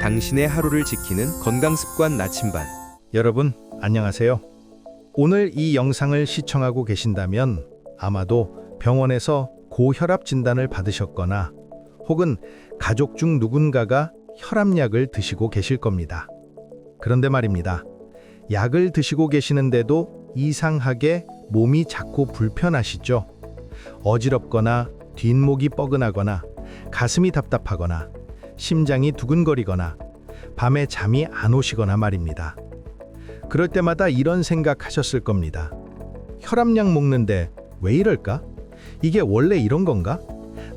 당신의 하루를 지키는 건강습관 나침반. 여러분, 안녕하세요. 오늘 이 영상을 시청하고 계신다면 아마도 병원에서 고혈압 진단을 받으셨거나 혹은 가족 중 누군가가 혈압약을 드시고 계실 겁니다. 그런데 말입니다. 약을 드시고 계시는데도 이상하게 몸이 자꾸 불편하시죠? 어지럽거나 뒷목이 뻐근하거나 가슴이 답답하거나 심장이 두근거리거나 밤에 잠이 안 오시거나 말입니다. 그럴 때마다 이런 생각하셨을 겁니다. 혈압약 먹는데 왜 이럴까? 이게 원래 이런 건가?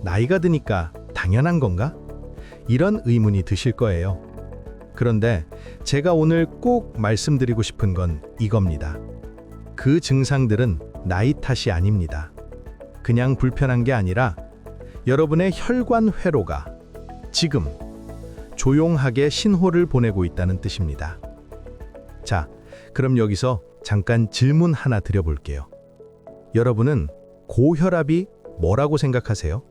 나이가 드니까 당연한 건가? 이런 의문이 드실 거예요. 그런데 제가 오늘 꼭 말씀드리고 싶은 건 이겁니다. 그 증상들은 나이 탓이 아닙니다. 그냥 불편한 게 아니라 여러분의 혈관 회로가 지금 조용하게 신호를 보내고 있다는 뜻입니다. 자, 그럼 여기서 잠깐 질문 하나 드려볼게요. 여러분은 고혈압이 뭐라고 생각하세요?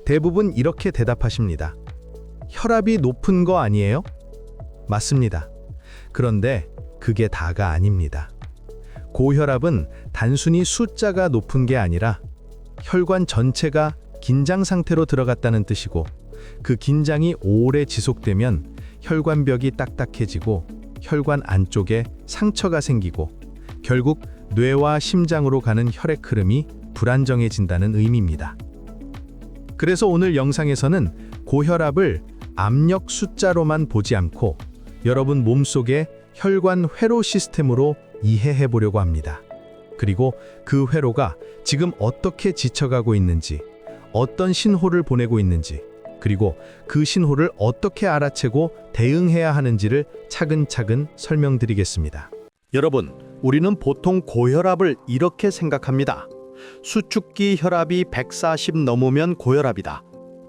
대부분 이렇게 대답하십니다. 혈압이 높은 거 아니에요? 맞습니다. 그런데 그게 다가 아닙니다. 고혈압은 단순히 숫자가 높은 게 아니라 혈관 전체가 긴장 상태로 들어갔다는 뜻이고, 그 긴장이 오래 지속되면 혈관벽이 딱딱해지고 혈관 안쪽에 상처가 생기고 결국 뇌와 심장으로 가는 혈액 흐름이 불안정해진다는 의미입니다. 그래서 오늘 영상에서는 고혈압을 압력 숫자로만 보지 않고 여러분 몸속의 혈관 회로 시스템으로 이해해 보려고 합니다. 그리고 그 회로가 지금 어떻게 지쳐가고 있는지, 어떤 신호를 보내고 있는지, 그리고 그 신호를 어떻게 알아채고 대응해야 하는지를 차근차근 설명드리겠습니다. 여러분, 우리는 보통 고혈압을 이렇게 생각합니다. 수축기 혈압이 140 넘으면 고혈압이다.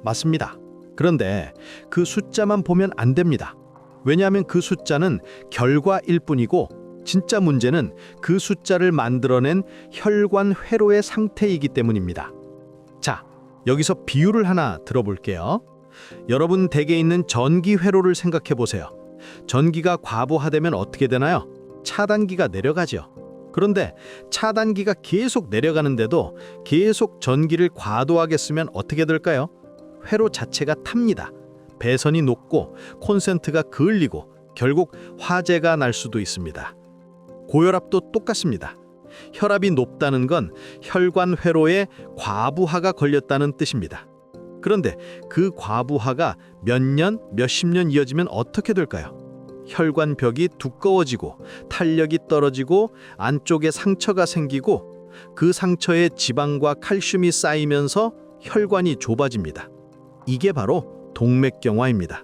맞습니다. 그런데 그 숫자만 보면 안 됩니다. 왜냐하면 그 숫자는 결과일 뿐이고 진짜 문제는 그 숫자를 만들어낸 혈관 회로의 상태이기 때문입니다. 자, 여기서 비유를 하나 들어볼게요. 여러분 댁에 있는 전기 회로를 생각해 보세요. 전기가 과부하되면 어떻게 되나요? 차단기가 내려가죠. 그런데 차단기가 계속 내려가는데도 계속 전기를 과도하게 쓰면 어떻게 될까요? 회로 자체가 탑니다. 배선이 녹고 콘센트가 그을리고 결국 화재가 날 수도 있습니다. 고혈압도 똑같습니다. 혈압이 높다는 건 혈관 회로에 과부하가 걸렸다는 뜻입니다. 그런데 그 과부하가 몇 년, 몇십 년 이어지면 어떻게 될까요? 혈관벽이 두꺼워지고 탄력이 떨어지고 안쪽에 상처가 생기고 그 상처에 지방과 칼슘이 쌓이면서 혈관이 좁아집니다. 이게 바로 동맥경화입니다.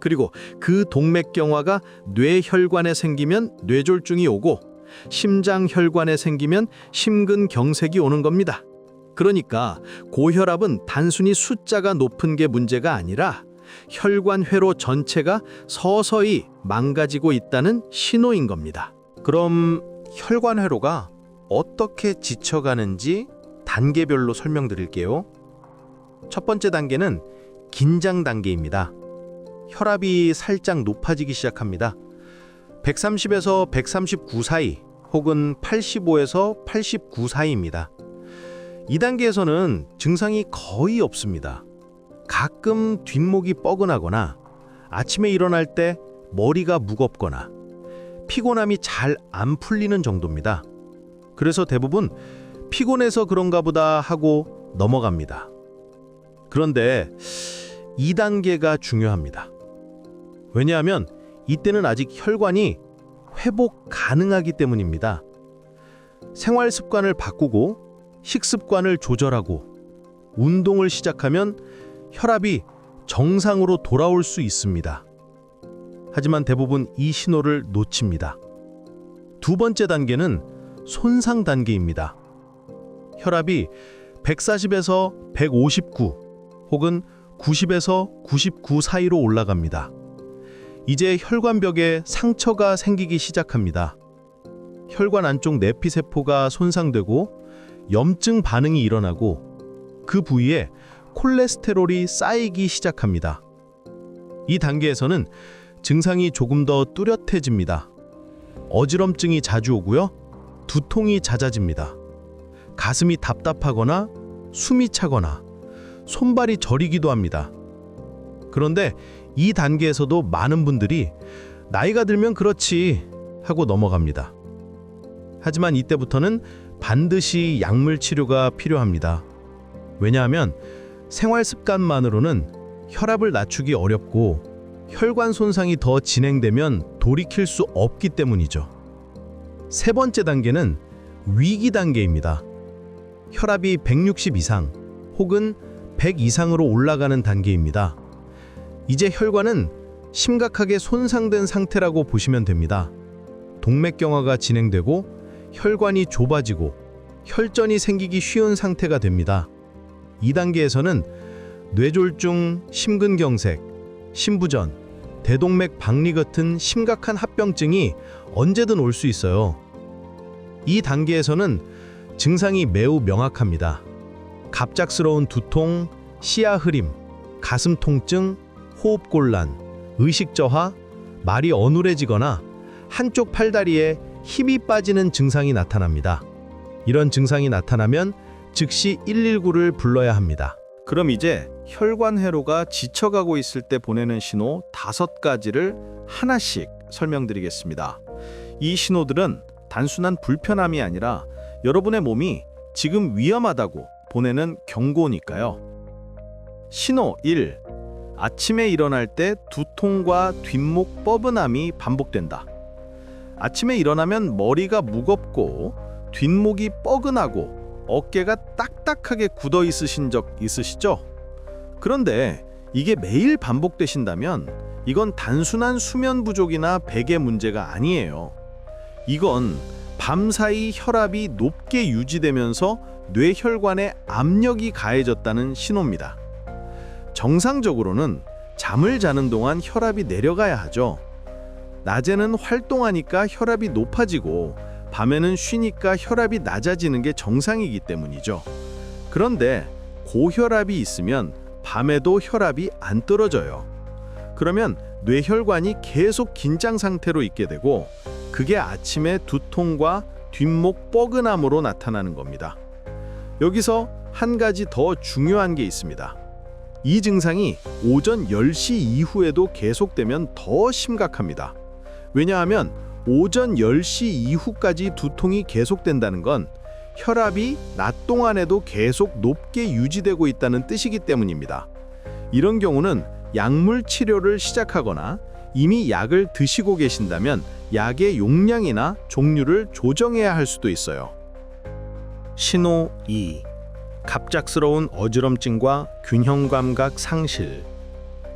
그리고 그 동맥경화가 뇌혈관에 생기면 뇌졸중이 오고 심장혈관에 생기면 심근경색이 오는 겁니다. 그러니까 고혈압은 단순히 숫자가 높은 게 문제가 아니라 혈관 회로 전체가 서서히 망가지고 있다는 신호인 겁니다. 그럼 혈관 회로가 어떻게 지쳐가는지 단계별로 설명드릴게요. 첫 번째 단계는 긴장 단계입니다. 혈압이 살짝 높아지기 시작합니다. 130에서 139 사이 혹은 85에서 89 사이입니다. 이 단계에서는 증상이 거의 없습니다. 가끔 뒷목이 뻐근하거나 아침에 일어날 때 머리가 무겁거나 피곤함이 잘 안 풀리는 정도입니다. 그래서 대부분 피곤해서 그런가 보다 하고 넘어갑니다. 그런데 2단계가 중요합니다. 왜냐하면 이때는 아직 혈관이 회복 가능하기 때문입니다. 생활 습관을 바꾸고 식습관을 조절하고 운동을 시작하면 혈압이 정상으로 돌아올 수 있습니다. 하지만 대부분 이 신호를 놓칩니다. 두 번째 단계는 손상 단계입니다. 혈압이 140에서 159 혹은 90에서 99 사이로 올라갑니다. 이제 혈관벽에 상처가 생기기 시작합니다. 혈관 안쪽 내피세포가 손상되고 염증 반응이 일어나고 그 부위에 콜레스테롤이 쌓이기 시작합니다. 이 단계에서는 증상이 조금 더 뚜렷해집니다. 어지럼증이 자주 오고요. 두통이 잦아집니다. 가슴이 답답하거나 숨이 차거나 손발이 저리기도 합니다. 그런데 이 단계에서도 많은 분들이 나이가 들면 그렇지 하고 넘어갑니다. 하지만 이때부터는 반드시 약물 치료가 필요합니다. 왜냐하면 생활 습관만으로는 혈압을 낮추기 어렵고 혈관 손상이 더 진행되면 돌이킬 수 없기 때문이죠. 세 번째 단계는 위기 단계입니다. 혈압이 160 이상 혹은 100 이상으로 올라가는 단계입니다. 이제 혈관은 심각하게 손상된 상태라고 보시면 됩니다. 동맥경화가 진행되고 혈관이 좁아지고 혈전이 생기기 쉬운 상태가 됩니다. 이 단계에서는 뇌졸중, 심근경색, 심부전, 대동맥 박리 같은 심각한 합병증이 언제든 올 수 있어요. 이 단계에서는 증상이 매우 명확합니다. 갑작스러운 두통, 시야 흐림, 가슴 통증, 호흡곤란, 의식 저하, 말이 어눌해지거나 한쪽 팔다리에 힘이 빠지는 증상이 나타납니다. 이런 증상이 나타나면 즉시 119를 불러야 합니다. 그럼 이제 혈관 회로가 지쳐가고 있을 때 보내는 신호 5가지를 하나씩 설명드리겠습니다. 이 신호들은 단순한 불편함이 아니라 여러분의 몸이 지금 위험하다고 보내는 경고니까요. 신호 1. 아침에 일어날 때 두통과 뒷목 뻐근함이 반복된다. 아침에 일어나면 머리가 무겁고 뒷목이 뻐근하고 어깨가 딱딱하게 굳어 있으신 적 있으시죠? 그런데 이게 매일 반복되신다면 이건 단순한 수면 부족이나 베개 문제가 아니에요. 이건 밤사이 혈압이 높게 유지되면서 뇌혈관에 압력이 가해졌다는 신호입니다. 정상적으로는 잠을 자는 동안 혈압이 내려가야 하죠. 낮에는 활동하니까 혈압이 높아지고 밤에는 쉬니까 혈압이 낮아지는 게 정상이기 때문이죠. 그런데 고혈압이 있으면 밤에도 혈압이 안 떨어져요. 그러면 뇌혈관이 계속 긴장 상태로 있게 되고 그게 아침에 두통과 뒷목 뻐근함으로 나타나는 겁니다. 여기서 한 가지 더 중요한 게 있습니다. 이 증상이 오전 10시 이후에도 계속되면 더 심각합니다. 왜냐하면 오전 10시 이후까지 두통이 계속된다는 건 혈압이 낮 동안에도 계속 높게 유지되고 있다는 뜻이기 때문입니다. 이런 경우는 약물 치료를 시작하거나 이미 약을 드시고 계신다면 약의 용량이나 종류를 조정해야 할 수도 있어요. 신호 2. 갑작스러운 어지럼증과 균형 감각 상실.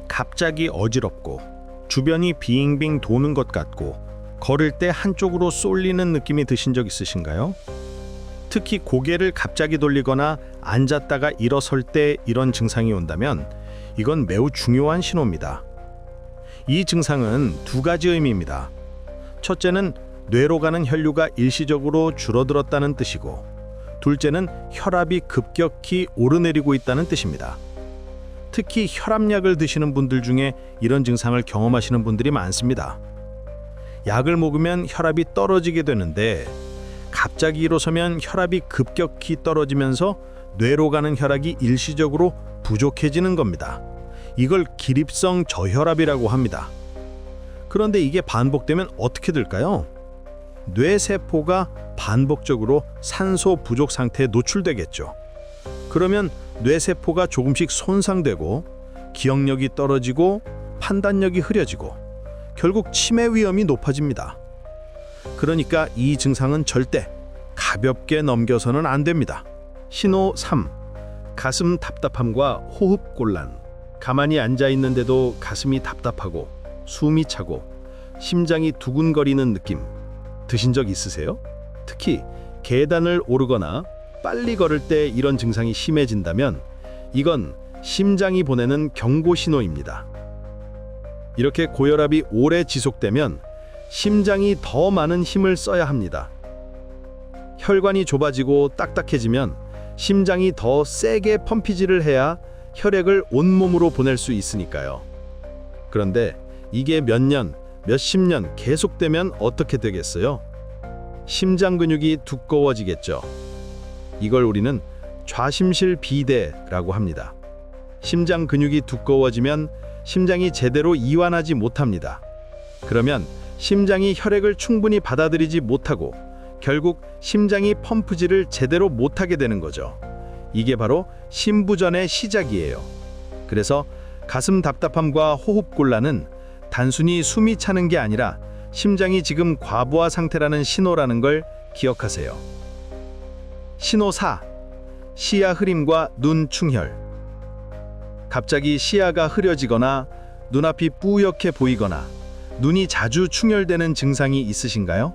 갑자기 어지럽고 주변이 빙빙 도는 것 같고 걸을 때 한쪽으로 쏠리는 느낌이 드신 적 있으신가요? 특히 고개를 갑자기 돌리거나 앉았다가 일어설 때 이런 증상이 온다면 이건 매우 중요한 신호입니다. 이 증상은 2가지 의미입니다. 첫째는 뇌로 가는 혈류가 일시적으로 줄어들었다는 뜻이고, 둘째는 혈압이 급격히 오르내리고 있다는 뜻입니다. 특히 혈압약을 드시는 분들 중에 이런 증상을 경험하시는 분들이 많습니다. 약을 먹으면 혈압이 떨어지게 되는데 갑자기 일어서면 혈압이 급격히 떨어지면서 뇌로 가는 혈액이 일시적으로 부족해지는 겁니다. 이걸 기립성 저혈압이라고 합니다. 그런데 이게 반복되면 어떻게 될까요? 뇌세포가 반복적으로 산소 부족 상태에 노출되겠죠. 그러면 뇌세포가 조금씩 손상되고 기억력이 떨어지고 판단력이 흐려지고 결국 치매 위험이 높아집니다. 그러니까 이 증상은 절대 가볍게 넘겨서는 안 됩니다. 신호 3. 가슴 답답함과 호흡 곤란. 가만히 앉아 있는데도 가슴이 답답하고 숨이 차고 심장이 두근거리는 느낌 드신 적 있으세요? 특히 계단을 오르거나 빨리 걸을 때 이런 증상이 심해진다면 이건 심장이 보내는 경고 신호입니다. 이렇게 고혈압이 오래 지속되면 심장이 더 많은 힘을 써야 합니다. 혈관이 좁아지고 딱딱해지면 심장이 더 세게 펌피질을 해야 혈액을 온몸으로 보낼 수 있으니까요. 그런데 이게 몇 년, 몇십 년 계속되면 어떻게 되겠어요? 심장 근육이 두꺼워지겠죠. 이걸 우리는 좌심실 비대라고 합니다. 심장 근육이 두꺼워지면 심장이 제대로 이완하지 못합니다. 그러면 심장이 혈액을 충분히 받아들이지 못하고 결국 심장이 펌프질을 제대로 못하게 되는 거죠. 이게 바로 심부전의 시작이에요. 그래서 가슴 답답함과 호흡 곤란은 단순히 숨이 차는 게 아니라 심장이 지금 과부하 상태라는 신호라는 걸 기억하세요. 신호 4. 시야 흐림과 눈 충혈. 갑자기 시야가 흐려지거나 눈앞이 뿌옇게 보이거나 눈이 자주 충혈되는 증상이 있으신가요?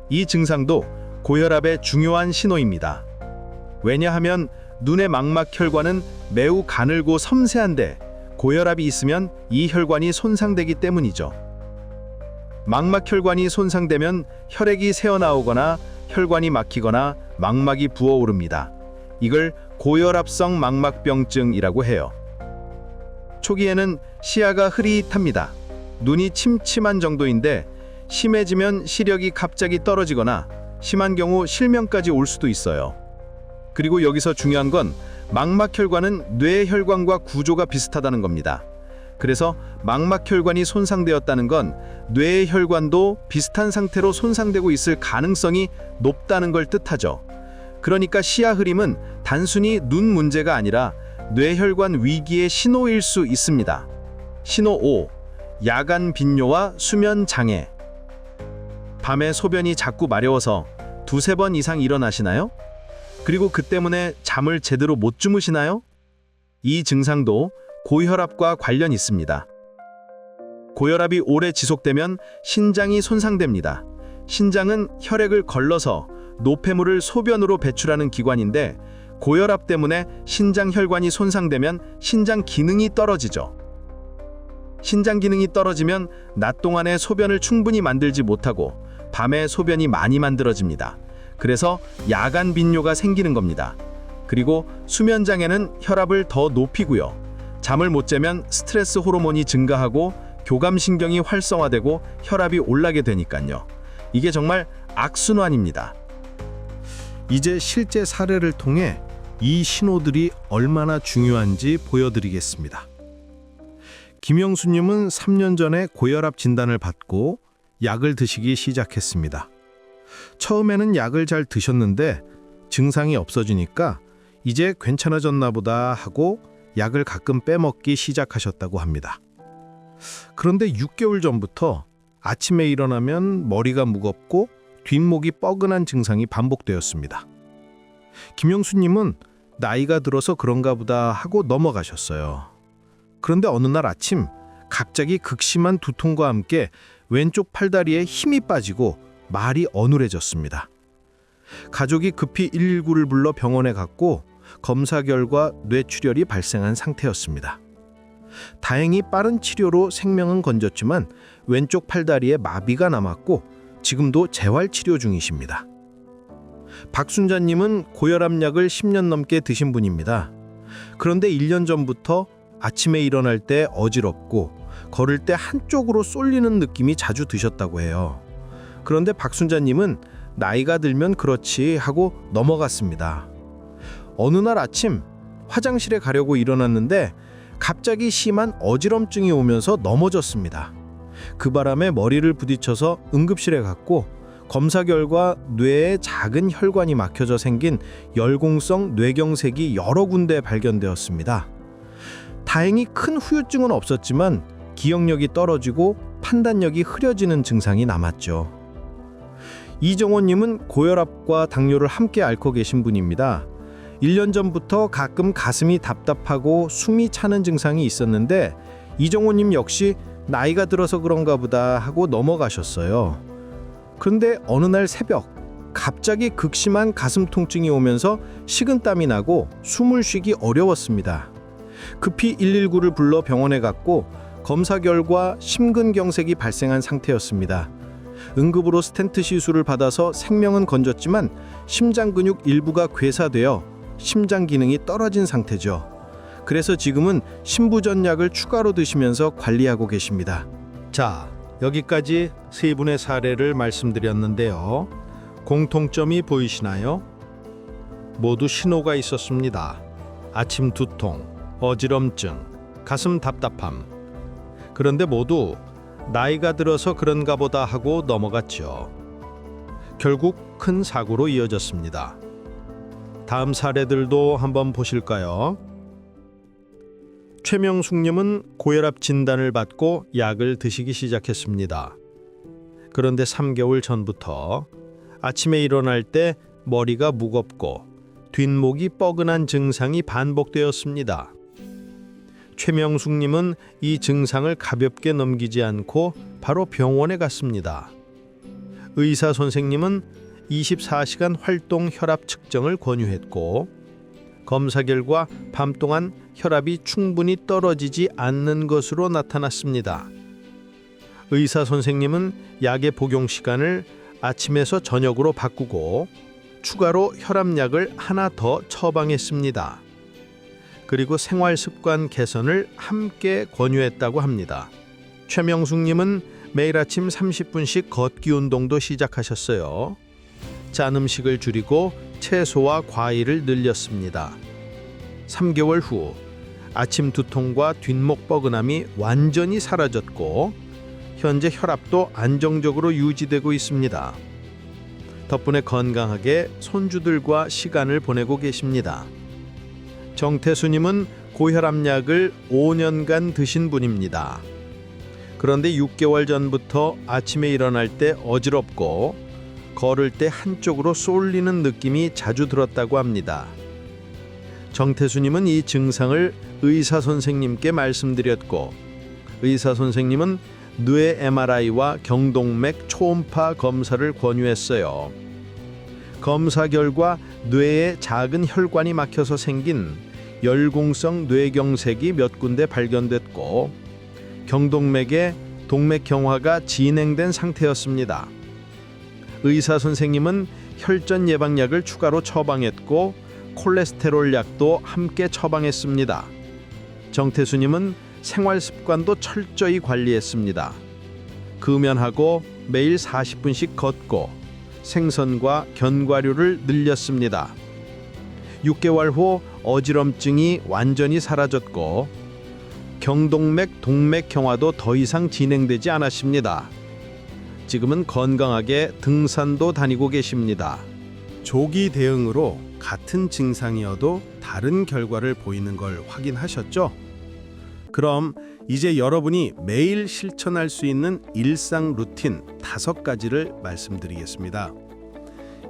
이 증상도 고혈압의 중요한 신호입니다. 왜냐하면 눈의 망막 혈관은 매우 가늘고 섬세한데 고혈압이 있으면 이 혈관이 손상되기 때문이죠. 망막 혈관이 손상되면 혈액이 새어나오거나 혈관이 막히거나 망막이 부어오릅니다. 이걸 고혈압성 망막병증이라고 해요. 초기에는 시야가 흐릿합니다. 눈이 침침한 정도인데 심해지면 시력이 갑자기 떨어지거나 심한 경우 실명까지 올 수도 있어요. 그리고 여기서 중요한 건 망막혈관은 뇌혈관과 구조가 비슷하다는 겁니다. 그래서 망막혈관이 손상되었다는 건 뇌혈관도 비슷한 상태로 손상되고 있을 가능성이 높다는 걸 뜻하죠. 그러니까 시야 흐림은 단순히 눈 문제가 아니라 뇌혈관 위기의 신호일 수 있습니다. 신호 5. 야간 빈뇨와 수면 장애. 밤에 소변이 자꾸 마려워서 두세 번 이상 일어나시나요? 그리고 그 때문에 잠을 제대로 못 주무시나요? 이 증상도 고혈압과 관련 있습니다. 고혈압이 오래 지속되면 신장이 손상됩니다. 신장은 혈액을 걸러서 노폐물을 소변으로 배출하는 기관인데 고혈압 때문에 신장 혈관이 손상되면 신장 기능이 떨어지죠. 신장 기능이 떨어지면 낮 동안에 소변을 충분히 만들지 못하고 밤에 소변이 많이 만들어집니다. 그래서 야간 빈뇨가 생기는 겁니다. 그리고 수면 장애는 혈압을 더 높이고요. 잠을 못 자면 스트레스 호르몬이 증가하고 교감신경이 활성화되고 혈압이 올라게 되니까요. 이게 정말 악순환입니다. 이제 실제 사례를 통해 이 신호들이 얼마나 중요한지 보여드리겠습니다. 김영수님은 3년 전에 고혈압 진단을 받고 약을 드시기 시작했습니다. 처음에는 약을 잘 드셨는데 증상이 없어지니까 이제 괜찮아졌나 보다 하고 약을 가끔 빼먹기 시작하셨다고 합니다. 그런데 6개월 전부터 아침에 일어나면 머리가 무겁고 뒷목이 뻐근한 증상이 반복되었습니다. 김영수님은 나이가 들어서 그런가 보다 하고 넘어가셨어요. 그런데 어느 날 아침 갑자기 극심한 두통과 함께 왼쪽 팔다리에 힘이 빠지고 말이 어눌해졌습니다. 가족이 급히 119를 불러 병원에 갔고 검사 결과 뇌출혈이 발생한 상태였습니다. 다행히 빠른 치료로 생명은 건졌지만 왼쪽 팔다리에 마비가 남았고 지금도 재활치료 중이십니다. 박순자님은 고혈압약을 10년 넘게 드신 분입니다. 그런데 1년 전부터 아침에 일어날 때 어지럽고 걸을 때 한쪽으로 쏠리는 느낌이 자주 드셨다고 해요. 그런데 박순자님은 나이가 들면 그렇지 하고 넘어갔습니다. 어느 날 아침 화장실에 가려고 일어났는데 갑자기 심한 어지럼증이 오면서 넘어졌습니다. 그 바람에 머리를 부딪혀서 응급실에 갔고 검사 결과 뇌에 작은 혈관이 막혀져 생긴 열공성 뇌경색이 여러 군데 발견되었습니다. 다행히 큰 후유증은 없었지만 기억력이 떨어지고 판단력이 흐려지는 증상이 남았죠. 이정호님은 고혈압과 당뇨를 함께 앓고 계신 분입니다. 1년 전부터 가끔 가슴이 답답하고 숨이 차는 증상이 있었는데 이정호님 역시 나이가 들어서 그런가 보다 하고 넘어가셨어요. 그런데 어느 날 새벽 갑자기 극심한 가슴 통증이 오면서 식은땀이 나고 숨을 쉬기 어려웠습니다. 급히 119를 불러 병원에 갔고 검사 결과 심근경색이 발생한 상태였습니다. 응급으로 스텐트 시술을 받아서 생명은 건졌지만 심장 근육 일부가 괴사되어 심장 기능이 떨어진 상태죠. 그래서 지금은 신부전약을 추가로 드시면서 관리하고 계십니다. 자, 여기까지 세 분의 사례를 말씀드렸는데요. 공통점이 보이시나요? 모두 신호가 있었습니다. 아침 두통, 어지럼증, 가슴 답답함. 그런데 모두 나이가 들어서 그런가 보다 하고 넘어갔죠. 결국 큰 사고로 이어졌습니다. 다음 사례들도 한번 보실까요? 최명숙님은 고혈압 진단을 받고 약을 드시기 시작했습니다. 그런데 3개월 전부터 아침에 일어날 때 머리가 무겁고 뒷목이 뻐근한 증상이 반복되었습니다. 최명숙님은 이 증상을 가볍게 넘기지 않고 바로 병원에 갔습니다. 의사 선생님은 24시간 활동 혈압 측정을 권유했고 검사 결과 밤 동안 혈압이 충분히 떨어지지 않는 것으로 나타났습니다. 의사 선생님은 약의 복용 시간을 아침에서 저녁으로 바꾸고 추가로 혈압약을 하나 더 처방했습니다. 그리고 생활 습관 개선을 함께 권유했다고 합니다. 최명숙님은 매일 아침 30분씩 걷기 운동도 시작하셨어요. 짠 음식을 줄이고 채소와 과일을 늘렸습니다. 3개월 후 아침 두통과 뒷목 뻐근함이 완전히 사라졌고 현재 혈압도 안정적으로 유지되고 있습니다. 덕분에 건강하게 손주들과 시간을 보내고 계십니다. 정태수님은 고혈압약을 5년간 드신 분입니다. 그런데 6개월 전부터 아침에 일어날 때 어지럽고 걸을 때 한쪽으로 쏠리는 느낌이 자주 들었다고 합니다. 정태수님은 이 증상을 의사 선생님께 말씀드렸고 의사 선생님은 뇌 MRI와 경동맥 초음파 검사를 권유했어요. 검사 결과 뇌에 작은 혈관이 막혀서 생긴 열공성 뇌경색이 몇 군데 발견됐고 경동맥에 동맥경화가 진행된 상태였습니다. 의사 선생님은 혈전 예방약을 추가로 처방했고 콜레스테롤 약도 함께 처방했습니다. 정태수님은 생활 습관도 철저히 관리했습니다. 금연하고 매일 40분씩 걷고 생선과 견과류를 늘렸습니다. 6개월 후 어지럼증이 완전히 사라졌고 경동맥 동맥경화도 더 이상 진행되지 않았습니다. 지금은 건강하게 등산도 다니고 계십니다. 조기 대응으로 같은 증상이어도 다른 결과를 보이는 걸 확인하셨죠? 그럼 이제 여러분이 매일 실천할 수 있는 일상 루틴 5가지를 말씀드리겠습니다.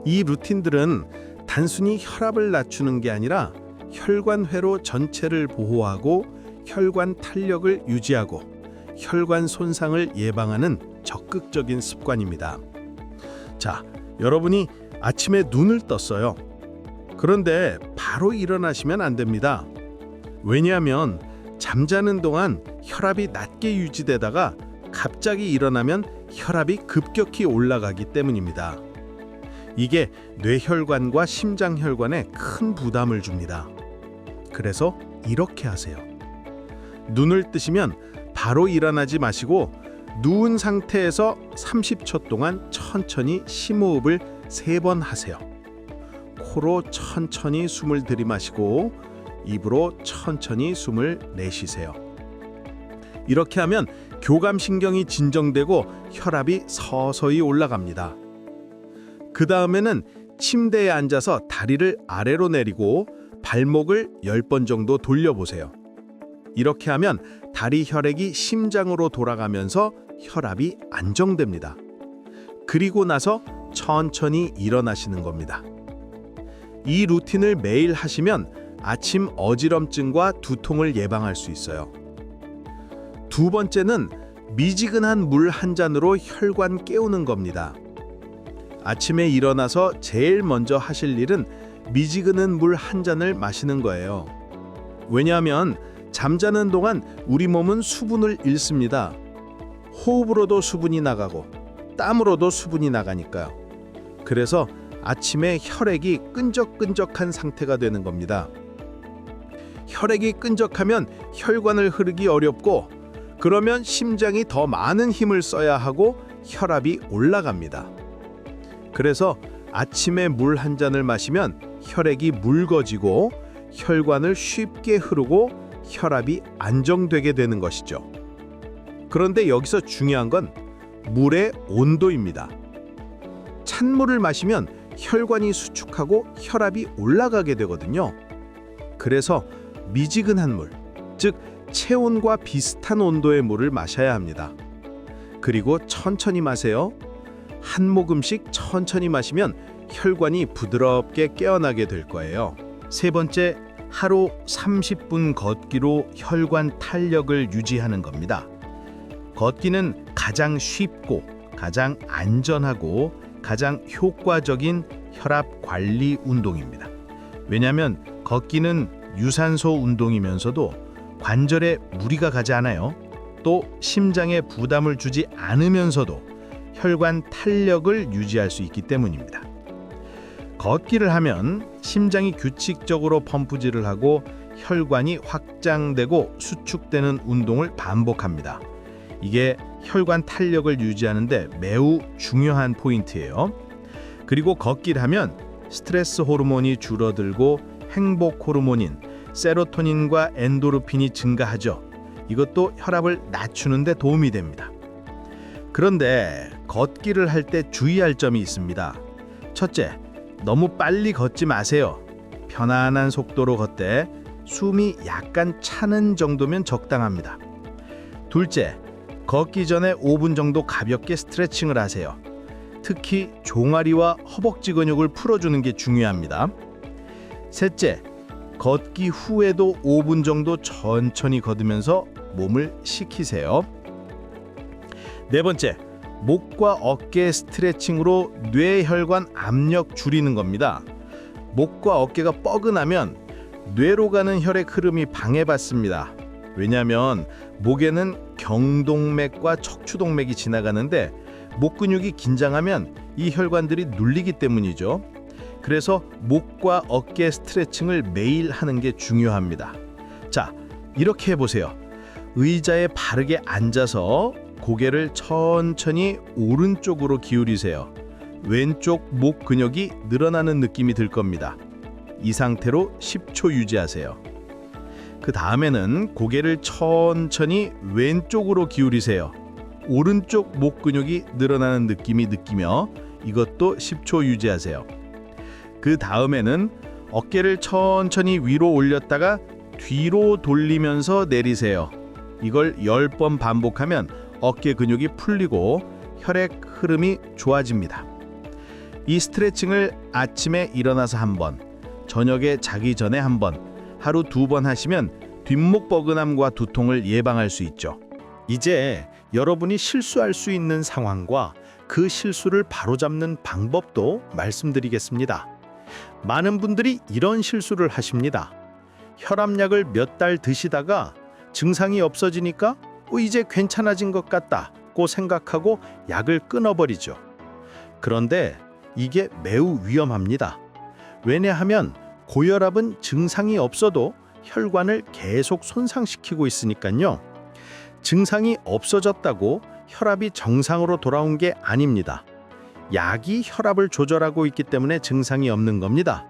이 루틴들은 단순히 혈압을 낮추는 게 아니라 혈관회로 전체를 보호하고 혈관 탄력을 유지하고 혈관 손상을 예방하는 적극적인 습관입니다. 자, 여러분이 아침에 눈을 떴어요. 그런데 바로 일어나시면 안 됩니다. 왜냐하면 잠자는 동안 혈압이 낮게 유지되다가 갑자기 일어나면 혈압이 급격히 올라가기 때문입니다. 이게 뇌혈관과 심장혈관에 큰 부담을 줍니다. 그래서 이렇게 하세요. 눈을 뜨시면 바로 일어나지 마시고 누운 상태에서 30초 동안 천천히 심호흡을 3번 하세요. 코로 천천히 숨을 들이마시고 입으로 천천히 숨을 내쉬세요. 이렇게 하면 교감신경이 진정되고 혈압이 서서히 올라갑니다. 그 다음에는 침대에 앉아서 다리를 아래로 내리고 발목을 10번 정도 돌려보세요. 이렇게 하면 다리 혈액이 심장으로 돌아가면서 혈압이 안정됩니다. 그리고 나서 천천히 일어나시는 겁니다. 이 루틴을 매일 하시면 아침 어지럼증과 두통을 예방할 수 있어요. 2번째는 미지근한 물 한 잔으로 혈관 깨우는 겁니다. 아침에 일어나서 제일 먼저 하실 일은 미지근한 물 한 잔을 마시는 거예요. 왜냐하면 잠자는 동안 우리 몸은 수분을 잃습니다. 호흡으로도 수분이 나가고 땀으로도 수분이 나가니까요. 그래서 아침에 혈액이 끈적끈적한 상태가 되는 겁니다. 혈액이 끈적하면 혈관을 흐르기 어렵고 그러면 심장이 더 많은 힘을 써야 하고 혈압이 올라갑니다. 그래서 아침에 물 한 잔을 마시면 혈액이 묽어지고 혈관을 쉽게 흐르고 혈압이 안정되게 되는 것이죠. 그런데 여기서 중요한 건 물의 온도입니다. 찬물을 마시면 혈관이 수축하고 혈압이 올라가게 되거든요. 그래서 미지근한 물, 즉 체온과 비슷한 온도의 물을 마셔야 합니다. 그리고 천천히 마세요. 한 모금씩 천천히 마시면 혈관이 부드럽게 깨어나게 될 거예요. 세 번째, 하루 30분 걷기로 혈관 탄력을 유지하는 겁니다. 걷기는 가장 쉽고 가장 안전하고 가장 효과적인 혈압 관리 운동입니다. 왜냐하면 걷기는 유산소 운동이면서도 관절에 무리가 가지 않아요. 또 심장에 부담을 주지 않으면서도 혈관 탄력을 유지할 수 있기 때문입니다. 걷기를 하면 심장이 규칙적으로 펌프질을 하고 혈관이 확장되고 수축되는 운동을 반복합니다. 이게 혈관 탄력을 유지하는데 매우 중요한 포인트예요. 그리고 걷기를 하면 스트레스 호르몬이 줄어들고 행복 호르몬인 세로토닌과 엔도르핀이 증가하죠. 이것도 혈압을 낮추는 데 도움이 됩니다. 그런데 걷기를 할 때 주의할 점이 있습니다. 첫째, 너무 빨리 걷지 마세요. 편안한 속도로 걷되 숨이 약간 차는 정도면 적당합니다. 둘째, 걷기 전에 5분 정도 가볍게 스트레칭을 하세요. 특히 종아리와 허벅지 근육을 풀어주는 게 중요합니다. 셋째, 걷기 후에도 5분 정도 천천히 걸으면서 몸을 식히세요. 네 번째, 목과 어깨 스트레칭으로 뇌혈관 압력 줄이는 겁니다. 목과 어깨가 뻐근하면 뇌로 가는 혈액 흐름이 방해받습니다. 왜냐하면 목에는 경동맥과 척추동맥이 지나가는데 목 근육이 긴장하면 이 혈관들이 눌리기 때문이죠. 그래서 목과 어깨 스트레칭을 매일 하는 게 중요합니다. 자, 이렇게 해보세요. 의자에 바르게 앉아서 고개를 천천히 오른쪽으로 기울이세요. 왼쪽 목 근육이 늘어나는 느낌이 들 겁니다. 이 상태로 10초 유지하세요. 그 다음에는 고개를 천천히 왼쪽으로 기울이세요. 오른쪽 목 근육이 늘어나는 느낌이 느끼며 이것도 10초 유지하세요. 그 다음에는 어깨를 천천히 위로 올렸다가 뒤로 돌리면서 내리세요. 이걸 10번 반복하면 어깨 근육이 풀리고 혈액 흐름이 좋아집니다. 이 스트레칭을 아침에 일어나서 한 번, 저녁에 자기 전에 한 번, 하루 2번 하시면 뒷목 뻐근함과 두통을 예방할 수 있죠. 이제 여러분이 실수할 수 있는 상황과 그 실수를 바로잡는 방법도 말씀드리겠습니다. 많은 분들이 이런 실수를 하십니다. 혈압약을 몇 달 드시다가 증상이 없어지니까 이제 괜찮아진 것 같다고 생각하고 약을 끊어버리죠. 그런데 이게 매우 위험합니다. 왜냐하면 고혈압은 증상이 없어도 혈관을 계속 손상시키고 있으니까요. 증상이 없어졌다고 혈압이 정상으로 돌아온 게 아닙니다. 약이 혈압을 조절하고 있기 때문에 증상이 없는 겁니다.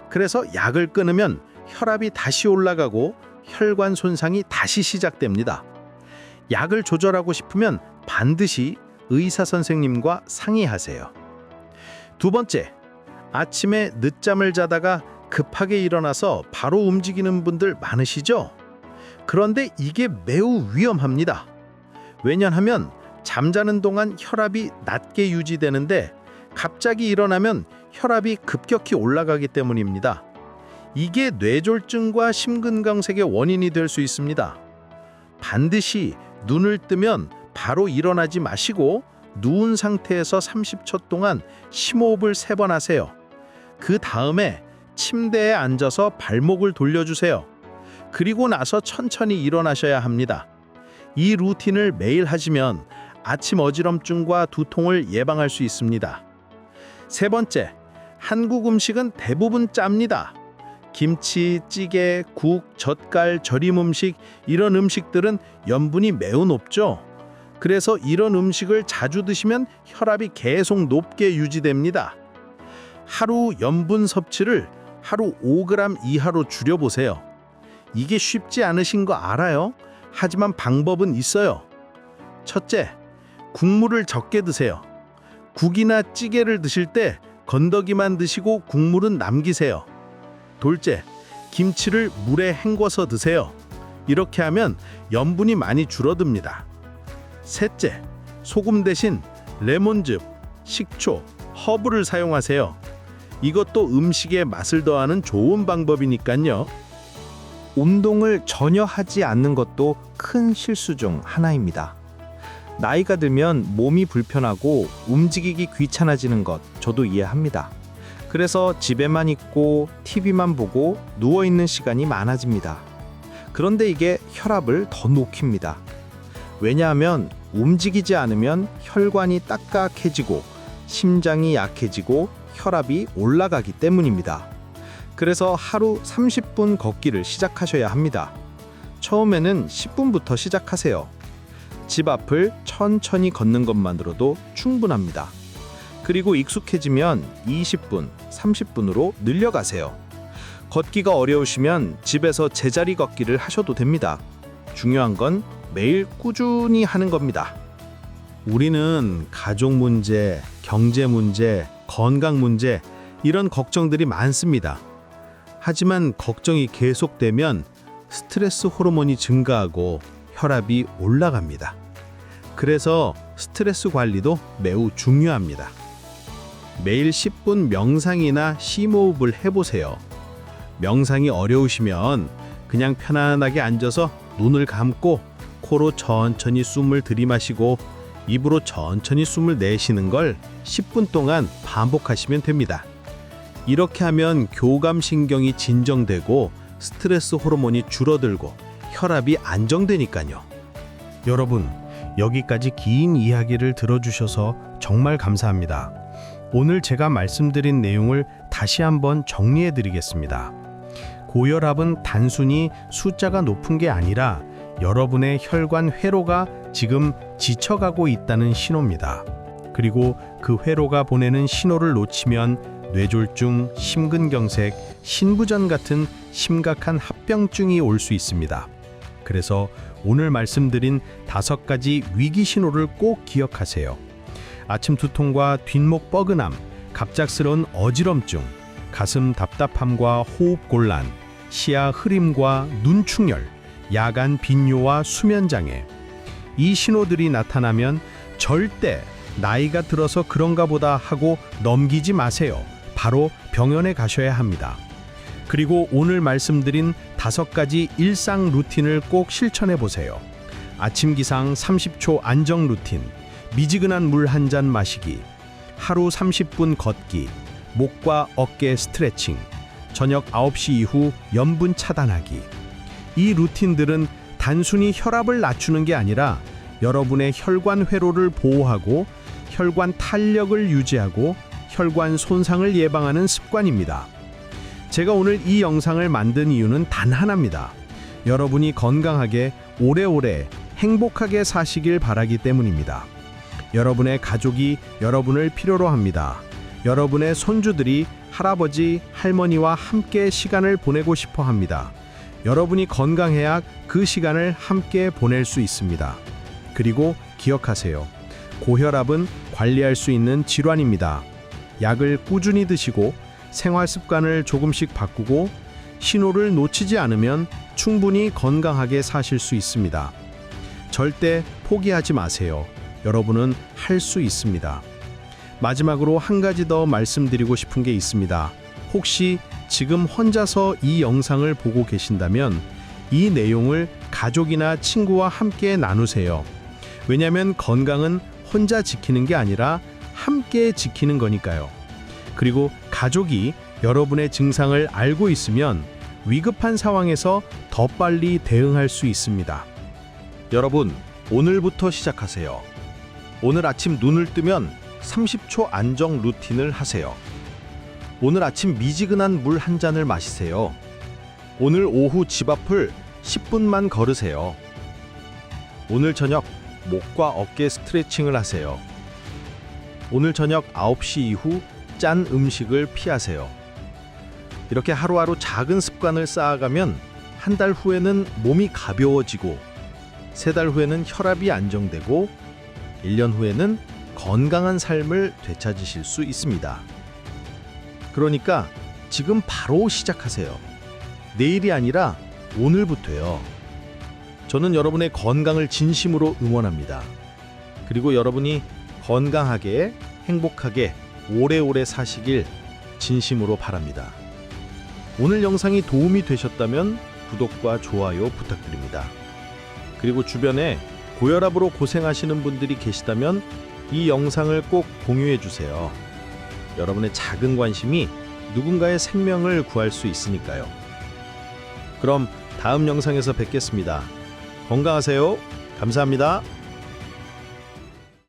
그래서 약을 끊으면 혈압이 다시 올라가고 혈관 손상이 다시 시작됩니다. 약을 조절하고 싶으면 반드시 의사 선생님과 상의하세요. 두 번째, 아침에 늦잠을 자다가 급하게 일어나서 바로 움직이는 분들 많으시죠? 그런데 이게 매우 위험합니다. 왜냐하면 잠자는 동안 혈압이 낮게 유지되는데 갑자기 일어나면 혈압이 급격히 올라가기 때문입니다. 이게 뇌졸중과 심근경색의 원인이 될 수 있습니다. 반드시 눈을 뜨면 바로 일어나지 마시고 누운 상태에서 30초 동안 심호흡을 3번 하세요. 그 다음에 침대에 앉아서 발목을 돌려주세요. 그리고 나서 천천히 일어나셔야 합니다. 이 루틴을 매일 하시면 아침 어지럼증과 두통을 예방할 수 있습니다. 세 번째, 한국 음식은 대부분 짭니다. 김치, 찌개, 국, 젓갈, 절임 음식 이런 음식들은 염분이 매우 높죠. 그래서 이런 음식을 자주 드시면 혈압이 계속 높게 유지됩니다. 하루 염분 섭취를 하루 5g 이하로 줄여보세요. 이게 쉽지 않으신 거 알아요? 하지만 방법은 있어요. 첫째, 국물을 적게 드세요. 국이나 찌개를 드실 때 건더기만 드시고 국물은 남기세요. 둘째, 김치를 물에 헹궈서 드세요. 이렇게 하면 염분이 많이 줄어듭니다. 셋째, 소금 대신 레몬즙, 식초, 허브를 사용하세요. 이것도 음식에 맛을 더하는 좋은 방법이니까요. 운동을 전혀 하지 않는 것도 큰 실수 중 하나입니다. 나이가 들면 몸이 불편하고 움직이기 귀찮아지는 것 저도 이해합니다. 그래서 집에만 있고 TV만 보고 누워있는 시간이 많아집니다. 그런데 이게 혈압을 더 높입니다. 왜냐하면 움직이지 않으면 혈관이 딱딱해지고 심장이 약해지고 혈압이 올라가기 때문입니다. 그래서 하루 30분 걷기를 시작하셔야 합니다. 처음에는 10분부터 시작하세요. 집 앞을 천천히 걷는 것만으로도 충분합니다. 그리고 익숙해지면 20분, 30분으로 늘려가세요. 걷기가 어려우시면 집에서 제자리 걷기를 하셔도 됩니다. 중요한 건 매일 꾸준히 하는 겁니다. 우리는 가족 문제, 경제 문제, 건강 문제 이런 걱정들이 많습니다. 하지만 걱정이 계속되면 스트레스 호르몬이 증가하고 혈압이 올라갑니다. 그래서 스트레스 관리도 매우 중요합니다. 매일 10분 명상이나 심호흡을 해보세요. 명상이 어려우시면 그냥 편안하게 앉아서 눈을 감고 코로 천천히 숨을 들이마시고 입으로 천천히 숨을 내쉬는 걸 10분 동안 반복하시면 됩니다. 이렇게 하면 교감신경이 진정되고 스트레스 호르몬이 줄어들고 혈압이 안정되니까요. 여러분, 여기까지 긴 이야기를 들어주셔서 정말 감사합니다. 오늘 제가 말씀드린 내용을 다시 한번 정리해 드리겠습니다. 고혈압은 단순히 숫자가 높은 게 아니라 여러분의 혈관 회로가 지금 지쳐가고 있다는 신호입니다. 그리고 그 회로가 보내는 신호를 놓치면 뇌졸중, 심근경색, 신부전 같은 심각한 합병증이 올 수 있습니다. 그래서 오늘 말씀드린 5가지 위기 신호를 꼭 기억하세요. 아침 두통과 뒷목 뻐근함, 갑작스러운 어지럼증, 가슴 답답함과 호흡 곤란, 시야 흐림과 눈 충혈, 야간 빈뇨와 수면 장애. 이 신호들이 나타나면 절대 나이가 들어서 그런가 보다 하고 넘기지 마세요. 바로 병원에 가셔야 합니다. 그리고 오늘 말씀드린 5가지 일상 루틴을 꼭 실천해 보세요. 아침 기상 30초 안정 루틴, 미지근한 물 한 잔 마시기, 하루 30분 걷기, 목과 어깨 스트레칭, 저녁 9시 이후 염분 차단하기. 이 루틴들은 단순히 혈압을 낮추는 게 아니라 여러분의 혈관 회로를 보호하고 혈관 탄력을 유지하고 혈관 손상을 예방하는 습관입니다. 제가 오늘 이 영상을 만든 이유는 단 하나입니다. 여러분이 건강하게 오래오래 행복하게 사시길 바라기 때문입니다. 여러분의 가족이 여러분을 필요로 합니다. 여러분의 손주들이 할아버지, 할머니와 함께 시간을 보내고 싶어 합니다. 여러분이 건강해야 그 시간을 함께 보낼 수 있습니다. 그리고 기억하세요. 고혈압은 관리할 수 있는 질환입니다. 약을 꾸준히 드시고 생활 습관을 조금씩 바꾸고 신호를 놓치지 않으면 충분히 건강하게 사실 수 있습니다. 절대 포기하지 마세요. 여러분은 할 수 있습니다. 마지막으로 한 가지 더 말씀드리고 싶은 게 있습니다. 혹시 지금 혼자서 이 영상을 보고 계신다면 이 내용을 가족이나 친구와 함께 나누세요. 왜냐하면 건강은 혼자 지키는 게 아니라 함께 지키는 거니까요. 그리고 가족이 여러분의 증상을 알고 있으면 위급한 상황에서 더 빨리 대응할 수 있습니다. 여러분, 오늘부터 시작하세요. 오늘 아침 눈을 뜨면 30초 안정 루틴을 하세요. 오늘 아침 미지근한 물 한 잔을 마시세요. 오늘 오후 집 앞을 10분만 걸으세요. 오늘 저녁 목과 어깨 스트레칭을 하세요. 오늘 저녁 9시 이후 짠 음식을 피하세요. 이렇게 하루하루 작은 습관을 쌓아가면 한 달 후에는 몸이 가벼워지고 3달 후에는 혈압이 안정되고 1년 후에는 건강한 삶을 되찾으실 수 있습니다. 그러니까 지금 바로 시작하세요. 내일이 아니라 오늘부터요. 저는 여러분의 건강을 진심으로 응원합니다. 그리고 여러분이 건강하게, 행복하게, 오래오래 사시길 진심으로 바랍니다. 오늘 영상이 도움이 되셨다면 구독과 좋아요 부탁드립니다. 그리고 주변에 고혈압으로 고생하시는 분들이 계시다면 이 영상을 꼭 공유해 주세요. 여러분의 작은 관심이 누군가의 생명을 구할 수 있으니까요. 그럼 다음 영상에서 뵙겠습니다. 건강하세요. 감사합니다.